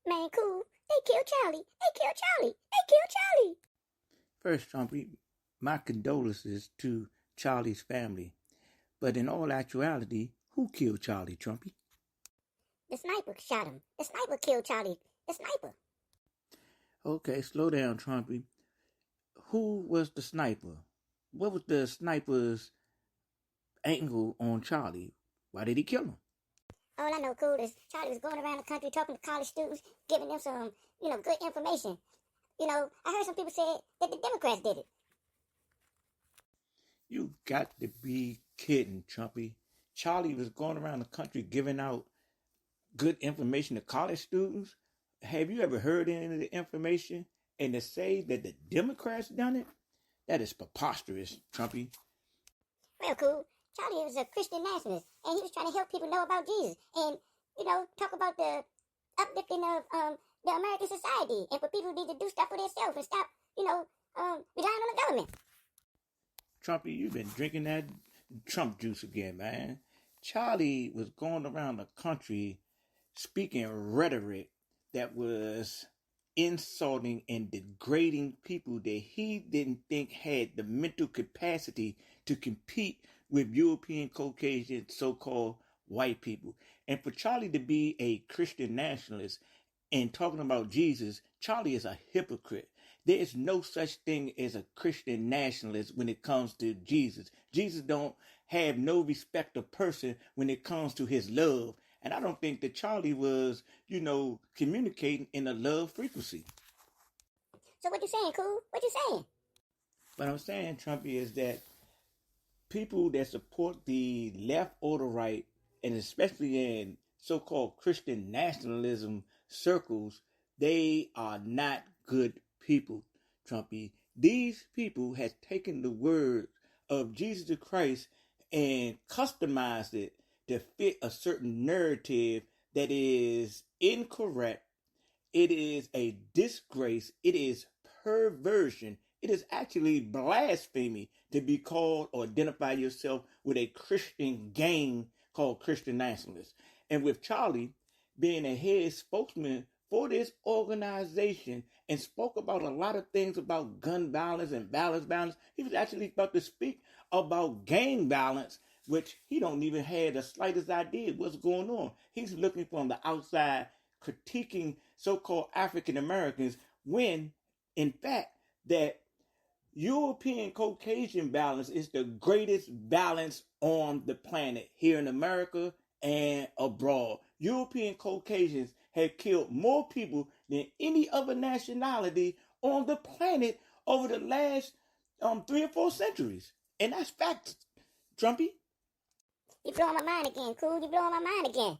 Man, cool. They killed Charlie. They killed Charlie. They killed Charlie. First, Trumpy, my condolences to Charlie's family. But in all actuality, who killed Charlie, Trumpy? The sniper shot him. The sniper killed Charlie. The sniper. Okay, slow down, Trumpy. Who was the sniper? What was the sniper's angle on Charlie? Why did he kill him? All I know, cool, is Charlie was going around the country talking to college students, giving them some, good information. I heard some people say that the Democrats did it. You got to be kidding, Trumpy. Charlie was going around the country giving out good information to college students. Have you ever heard any of the information? And to say that the Democrats done it? That is preposterous, Trumpy. Well, cool. Charlie was a Christian nationalist, and he was trying to help people know about Jesus and, talk about the uplifting of the American society and for people who need to do stuff for themselves and stop, relying on the government. Trumpy, you've been drinking that Trump juice again, man. Charlie was going around the country speaking rhetoric that was insulting and degrading people that he didn't think had the mental capacity to compete with European Caucasian so-called white people. And for Charlie to be a Christian nationalist and talking about Jesus, Charlie is a hypocrite. There is no such thing as a Christian nationalist when it comes to Jesus. Jesus don't have no respect of person when it comes to his love. And I don't think that Charlie was, communicating in a love frequency. So what you saying, cool? What you saying? What I'm saying, Trumpy, is that people that support the left or the right, and especially in so-called Christian nationalism circles, they are not good people, Trumpy. These people have taken the word of Jesus Christ and customized it to fit a certain narrative that is incorrect. It is a disgrace. It is perversion. It is actually blasphemy to be called or identify yourself with a Christian gang called Christian nationalists. And with Charlie being a head spokesman for this organization and spoke about a lot of things about gun violence and violence, he was actually about to speak about gang violence, which he don't even have the slightest idea what's going on. He's looking from the outside, critiquing so-called African Americans, when, in fact, that European Caucasian balance is the greatest balance on the planet, here in America and abroad. European Caucasians have killed more people than any other nationality on the planet over the last 3 or 4 centuries. And that's facts, Trumpy. You blowing my mind again, cool. You blowing my mind again.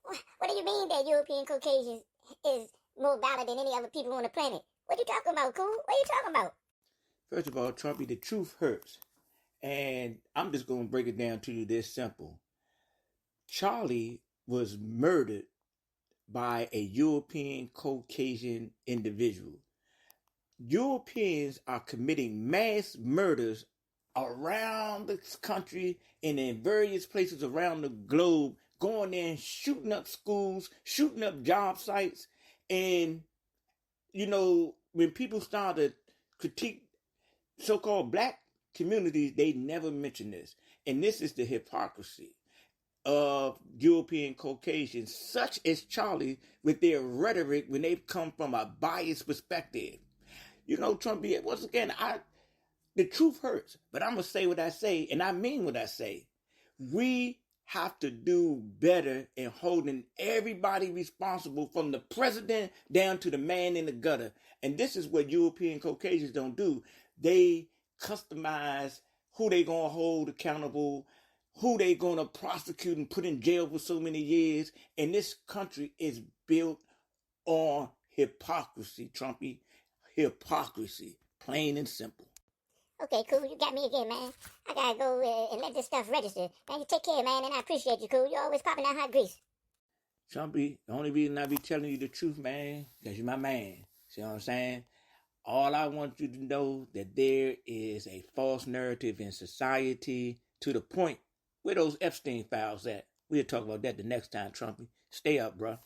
What do you mean that European Caucasians is more valid than any other people on the planet? What you talking about, cool? What you talking about? First of all, Trumpy, the truth hurts. And I'm just going to break it down to you this simple. Charlie was murdered by a European Caucasian individual. Europeans are committing mass murders around this country and in various places around the globe, going in, shooting up schools, shooting up job sites. And, when people start to critique so-called black communities, they never mention this. And this is the hypocrisy of European Caucasians, such as Charlie, with their rhetoric when they come from a biased perspective. Trump, once again, the truth hurts, but I'm going to say what I say, and I mean what I say. We have to do better in holding everybody responsible, from the president down to the man in the gutter. And this is what European Caucasians don't do. They customize who they going to hold accountable, who they going to prosecute and put in jail for so many years. And this country is built on hypocrisy, Trumpy. Hypocrisy, plain and simple. Okay, cool. You got me again, man. I gotta go and let this stuff register. Man, you take care, man, and I appreciate you, cool. You're always popping out hot grease. Trumpy, the only reason I be telling you the truth, man, because you're my man. See what I'm saying? All I want you to know that there is a false narrative in society, to the point where those Epstein files at. We'll talk about that the next time, Trumpy. Stay up, bro.